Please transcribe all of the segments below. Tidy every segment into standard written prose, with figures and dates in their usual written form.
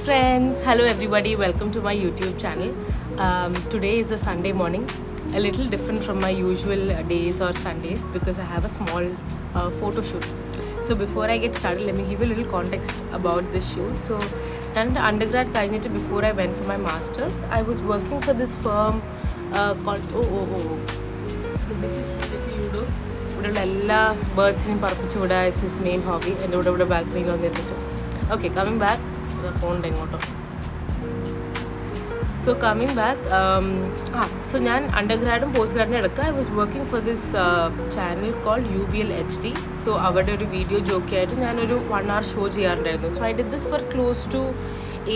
friends, hello everybody, welcome to my YouTube channel. Today is a Sunday morning, a little different from my usual days or Sundays because I have a small photo shoot. So before I get started, let me give you a little context about this shoot. So done the undergrad കഴിഞ്ഞിട്ട് before I went for my masters, I was working for this firm called So this is Yudo. ഇവിടെയുള്ള എല്ലാ ബേർഡ്സിനെയും പറപ്പിച്ച് വിടുക is his main hobby. എൻ്റെ ഇവിടെ ബാൽക്കണിയിൽ വന്നിരുന്നിട്ട് okay coming back പോകണ്ട ഇങ്ങോട്ടോ. സോ കമ്മിങ് ബാക്ക് സോ ഞാൻ അണ്ടർഗ്രാഡും പോസ്റ്റ് ഗ്രാഡിനും ഇടയ്ക്ക് I was working for this channel called UBL HD. So അവിടെ ഒരു വീഡിയോ ജോക്കിയായിട്ട് ഞാനൊരു 1 hour ഷോ ചെയ്യാറുണ്ടായിരുന്നു. So I did this for close to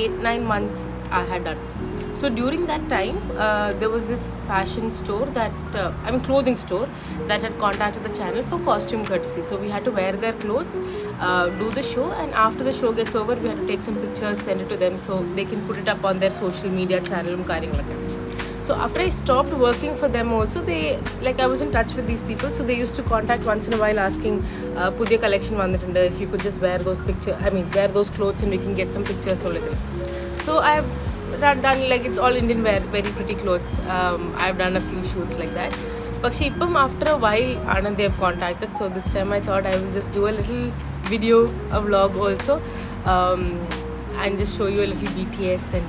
8-9 months I had done. So during that time, there was this fashion store clothing store that had contacted the channel for costume courtesy. So we had to wear their clothes, do the show, and after the show gets over, we had to take some pictures, send it to them so they can put it up on their social media channel. So after I stopped working for them also, I was in touch with these people, so they used to contact once in a while asking, "Pudhiya collection vannittund, if you could just wear those clothes and we can get some pictures." So I've done it's all Indian wear, very pretty clothes. I've done a few shoots like that. But after a while, Anand, they have contacted. So this time I thought I will just do a little video, a vlog also, and just show you a little BTS. And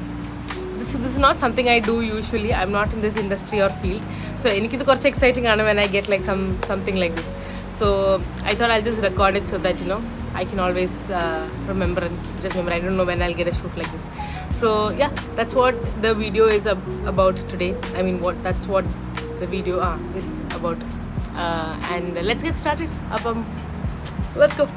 this is not something I do usually. I'm not in this industry or field. So it's quite exciting when I get something like this. So I thought I'll just record it so that I can always remember. I don't know when I'll get a shoot like this. So yeah, that's what the video is about today. That's what the video is about. And let's get started. Let's go.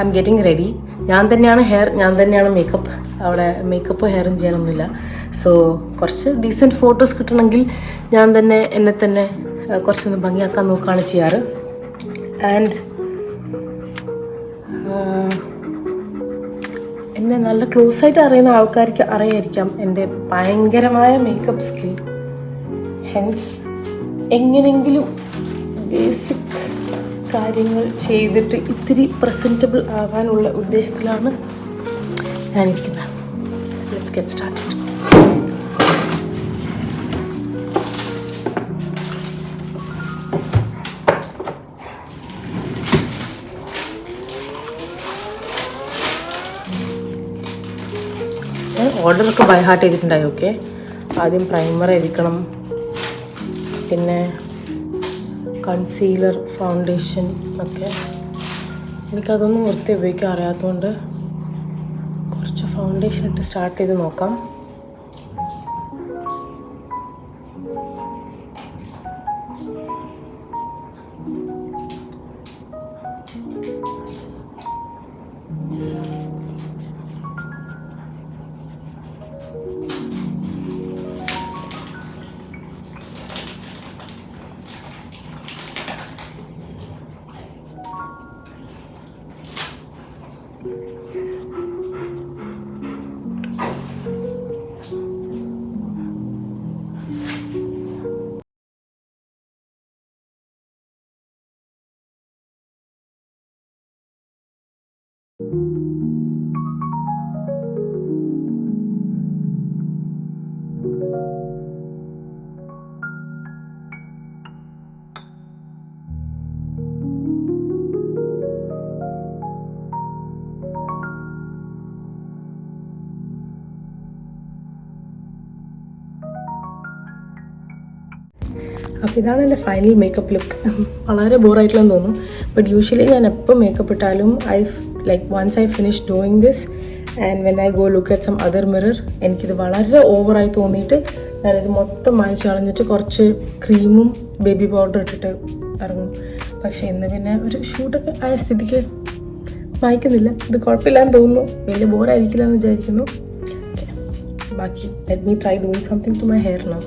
I'm getting ready. ഞാൻ തന്നെയാണ് hair, ഞാൻ തന്നെയാണ് makeup. അവിടെ makeup ഹെയറും ചെയ്യാനൊന്നുമില്ല. So കുറച്ച് decent photos കിട്ടണമെങ്കിൽ ഞാൻ തന്നെ എന്നെ തന്നെ കുറച്ചൊന്ന് ഭംഗിയാക്കാൻ നോക്കുകയാണ് ചെയ്യാറ്. ആൻഡ് എന്നെ നല്ല ക്ലോസ് ആയിട്ട് അറിയുന്ന ആൾക്കാർക്ക് അറിയായിരിക്കാം എൻ്റെ ഭയങ്കരമായ മേക്കപ്പ് സ്കിൽ. ഹെൻസ് എങ്ങനെയെങ്കിലും ബേസിക് കാര്യങ്ങൾ ചെയ്തിട്ട് ഇത്തിരി പ്രസൻറ്റബിൾ ആവാനുള്ള ഉദ്ദേശത്തിലാണ് ഞാനിരിക്കുന്നത്. Let's get started. ഞാൻ ഓർഡറൊക്കെ ബൈ ഹാർട്ട് ചെയ്തിട്ടുണ്ടായി. ഓക്കെ, ആദ്യം പ്രൈമർ എഴുതിക്കണം, പിന്നെ കൺസീലർ, ഫൗണ്ടേഷൻ ഒക്കെ. എനിക്കതൊന്നും വൃത്തി ഉപയോഗിക്കാൻ അറിയാത്തതുകൊണ്ട് കുറച്ച് ഫൗണ്ടേഷൻ ഇട്ട് സ്റ്റാർട്ട് ചെയ്ത് നോക്കാം. അപ്പോൾ ഇതാണ് എൻ്റെ ഫൈനൽ മേക്കപ്പ് ലുക്ക്. വളരെ ബോറായിട്ടുള്ളതെന്ന് തോന്നും, ബട്ട് യൂഷ്വലി ഞാൻ എപ്പോൾ മേക്കപ്പ് ഇട്ടാലും once I finish doing this and when I go look at some other mirror, എനിക്കിത് വളരെ ഓവറായി തോന്നിയിട്ട് ഞാനിത് മൊത്തം മായ്ച്ച് കളഞ്ഞിട്ട് കുറച്ച് ക്രീമും ബേബി പൗഡർ ഇട്ടിട്ട് ഇറങ്ങും. പക്ഷേ ഇന്ന് പിന്നെ ഒരു ഷൂട്ടൊക്കെ ആയ സ്ഥിതിക്ക് വായിക്കുന്നില്ല, ഇത് കുഴപ്പമില്ലാന്ന് തോന്നുന്നു, വലിയ ബോറായിരിക്കില്ല എന്ന് വിചാരിക്കുന്നു. ബാക്കി let me try doing something to my hair now.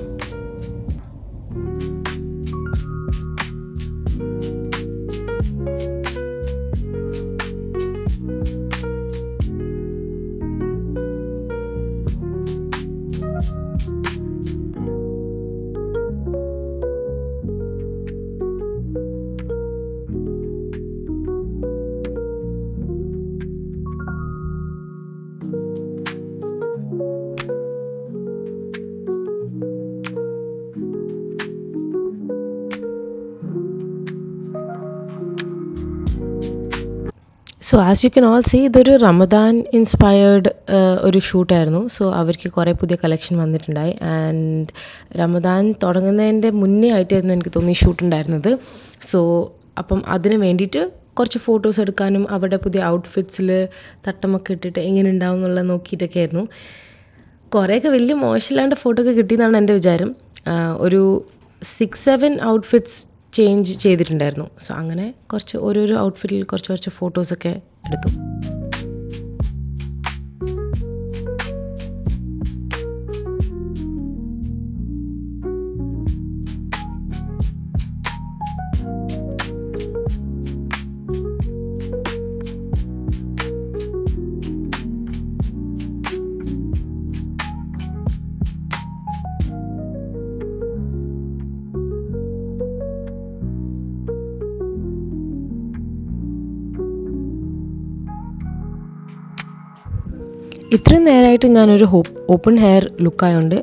So as you can all see, ഇതൊരു റമദാൻ ഇൻസ്പയർഡ് ഒരു ഷൂട്ടായിരുന്നു. സോ അവർക്ക് കുറേ പുതിയ കളക്ഷൻ വന്നിട്ടുണ്ടായി. ആൻഡ് റമദാൻ തുടങ്ങുന്നതിൻ്റെ മുന്നേ ആയിട്ടായിരുന്നു എനിക്ക് തോന്നി ഈ ഷൂട്ട് ഉണ്ടായിരുന്നത്. സോ അപ്പം അതിന് വേണ്ടിയിട്ട് കുറച്ച് ഫോട്ടോസ് എടുക്കാനും അവരുടെ പുതിയ ഔട്ട്ഫിറ്റ്സിൽ തട്ടമൊക്കെ ഇട്ടിട്ട് എങ്ങനെ ഉണ്ടാവും എന്നുള്ളത് നോക്കിയിട്ടൊക്കെ ആയിരുന്നു. കുറേയൊക്കെ വലിയ മോശമില്ലാണ്ട് ഫോട്ടോ ഒക്കെ കിട്ടിയെന്നാണ് എൻ്റെ വിചാരം. ഒരു 6-7 ഔട്ട്ഫിറ്റ്സ് ചേഞ്ച് ചെയ്തിട്ടുണ്ടായിരുന്നു. സോ അങ്ങനെ കുറച്ച് ഓരോരോ ഔട്ട്ഫിറ്റിൽ കുറച്ച് ഫോട്ടോസൊക്കെ എടുത്തു. ഇത്രയും നേരമായിട്ട് ഞാനൊരു ഓപ്പൺ ഹെയർ ലുക്കായതുകൊണ്ട്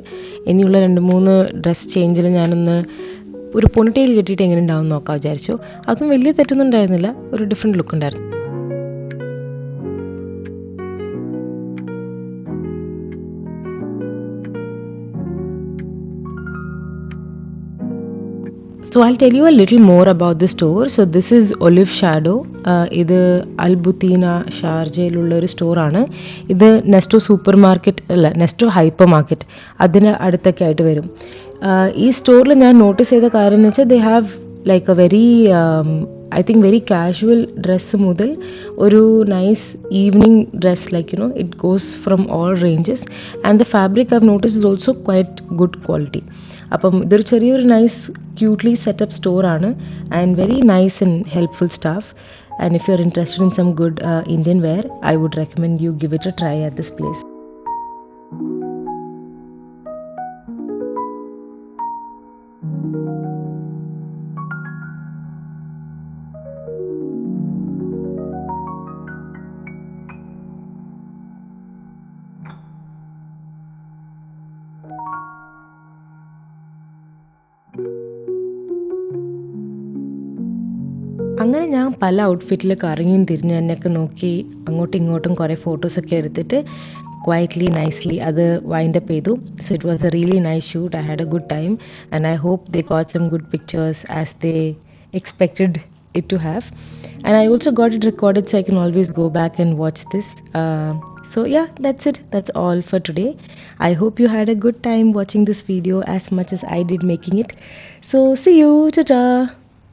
ഇനിയുള്ള 2-3 ഡ്രസ് ചേഞ്ചിൽ ഞാനൊന്ന് ഒരു പൊണിറ്റെയിൽ കെട്ടിയിട്ട് എങ്ങനെ ഉണ്ടാവും നോക്കാൻ വിചാരിച്ചു. അതും വലിയ തെറ്റൊന്നും ഉണ്ടായിരുന്നില്ല, ഒരു ഡിഫറെൻറ്റ് ലുക്ക് ഉണ്ടായിരുന്നു. So I'll tell you a little more about the store. So this is Olive Shadow. ഇത് അൽ ബുത്തീന ഷാർജയിലുള്ള ഒരു സ്റ്റോറാണ്. ഇത് നെസ്റ്റോ സൂപ്പർ മാർക്കറ്റ് അല്ല, നെസ്റ്റോ ഹൈപ്പർ മാർക്കറ്റ് അതിന് അടുത്തൊക്കെ ആയിട്ട് വരും. ഈ സ്റ്റോറിൽ ഞാൻ നോട്ടീസ് ചെയ്ത കാര്യം എന്ന് വെച്ചാൽ they have like A very I think very casual dress മുതൽ ഒരു nice evening dress, like you know it goes from all ranges, and the fabric I've noticed is also quite good quality. അപ്പം ഇതൊരു ചെറിയൊരു nice cutely setup സ്റ്റോറാണ് and very nice and helpful staff. And if you are interested in some good Indian wear, I would recommend you give it a try at this place. അങ്ങനെ ഞാൻ പല ഔട്ട്ഫിറ്റിൽ കറങ്ങിയും തിരിഞ്ഞ് എന്നെയൊക്കെ നോക്കി അങ്ങോട്ടും ഇങ്ങോട്ടും കുറേ ഫോട്ടോസൊക്കെ എടുത്തിട്ട് ക്വയറ്റ്ലി നൈസ്ലി അത് വൈൻഡപ്പ് ചെയ്തു. So it was a really nice shoot. I had a good time and I hope they got some good pictures as they expected it to have, and I also got it recorded so I can always go back and watch this. So yeah, that's all for today. I hope you had a good time watching this video as much as I did making it. So see you, ta-ta.